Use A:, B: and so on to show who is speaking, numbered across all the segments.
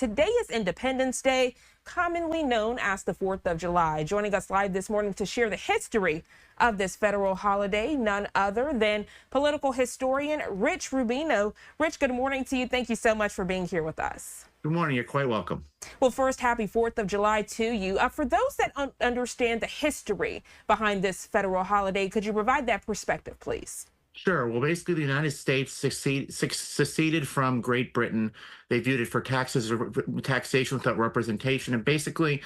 A: today is Independence Day, commonly known as the 4th of July. Joining us live this morning to share the history of this federal holiday, none other than political historian Rich Rubino. Rich, good morning to you. Thank you so much for being here with us.
B: Good morning. You're quite welcome.
A: Well, first, happy 4th of July to you. For those that understand the history behind this federal holiday, could you provide that perspective, please?
B: Sure. Well, basically, the United States seceded from Great Britain. They viewed it for taxation without representation. And basically,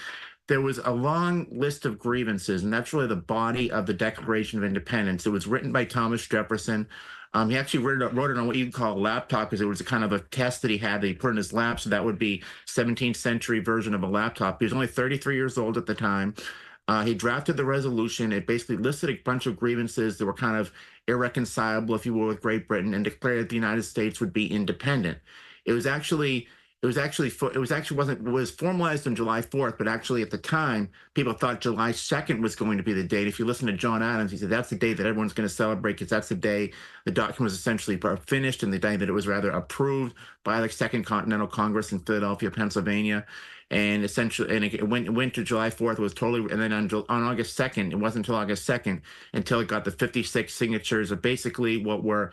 B: there was a long list of grievances, and that's really the body of the Declaration of Independence. It was written by Thomas Jefferson. He actually wrote it on what you'd call a laptop, because it was a kind of a test that he had that he put in his lap. So that would be 17th century version of a laptop. He was only 33 years old at the time. He drafted the resolution. It basically listed a bunch of grievances that were kind of irreconcilable, if you will, with Great Britain, and declared that the United States would be independent. It was formalized on July 4th, but actually at the time, people thought July 2nd was going to be the date. If you listen to John Adams, he said that's the day that everyone's going to celebrate, because that's the day the document was essentially finished, and the day that it was rather approved by the Second Continental Congress in Philadelphia, Pennsylvania. And essentially, and it went to July 4th. It was totally, and then on August 2nd, it wasn't until August 2nd until it got the 56 signatures of basically what were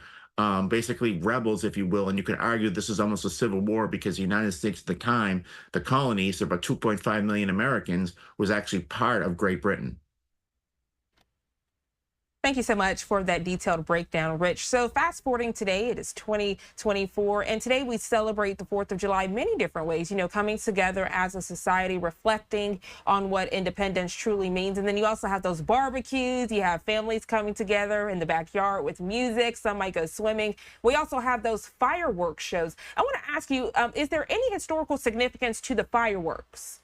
B: basically rebels, if you will. And you can argue this is almost a civil war, because the United States at the time, the colonies, about 2.5 million Americans, was actually part of Great Britain.
A: Thank you so much for that detailed breakdown, Rich. So fast forwarding today, it is 2024, and today we celebrate the 4th of July many different ways, you know, coming together as a society, reflecting on what independence truly means. And then you also have those barbecues, you have families coming together in the backyard with music, some might go swimming. We also have those fireworks shows. I want to ask you, is there any historical significance to the fireworks?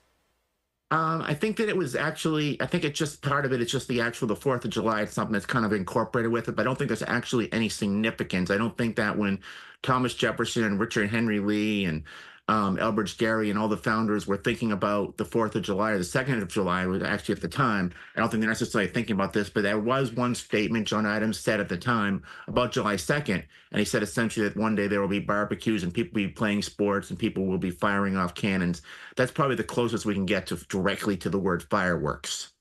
B: I think that it was actually, I think it's just part of it. It's just the 4th of July. It's something that's kind of incorporated with it, but I don't think there's actually any significance. I don't think that when Thomas Jefferson and Richard Henry Lee and Elbridge Gerry and all the founders were thinking about the 4th of July or the 2nd of July, was actually at the time, I don't think they're necessarily thinking about this, but there was one statement John Adams said at the time about July 2nd. And he said essentially that one day there will be barbecues and people will be playing sports and people will be firing off cannons. That's probably the closest we can get to directly to the word fireworks.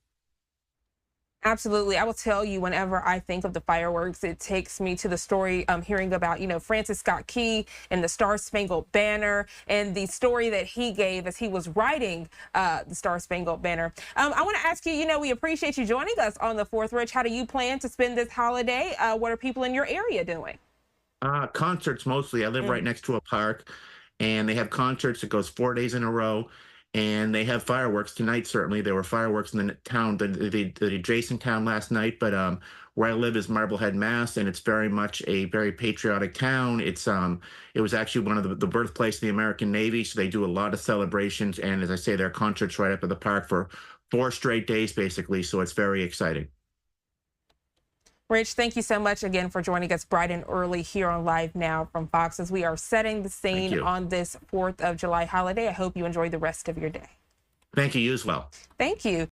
A: Absolutely. I will tell you, whenever I think of the fireworks, it takes me to the story I'm hearing about, you know, Francis Scott Key and the Star-Spangled Banner, and the story that he gave as he was writing the Star-Spangled Banner. I want to ask you, you know, we appreciate you joining us on the 4th, Rich. How do you plan to spend this holiday? What are people in your area doing?
B: Concerts mostly. I live right next to a park, and they have concerts. It goes 4 days in a row. And they have fireworks tonight. Certainly, there were fireworks in the town, the adjacent town last night. But where I live is Marblehead, Mass, and it's very much a very patriotic town. It was actually one of the birthplace of the American Navy, so they do a lot of celebrations. And as I say, there are concerts right up at the park for 4 straight days, basically. So it's very exciting.
A: Rich, thank you so much again for joining us bright and early here on Live Now from Fox as we are setting the scene on this 4th of July holiday. I hope you enjoy the rest of your day.
B: Thank you, you as well.
A: Thank you.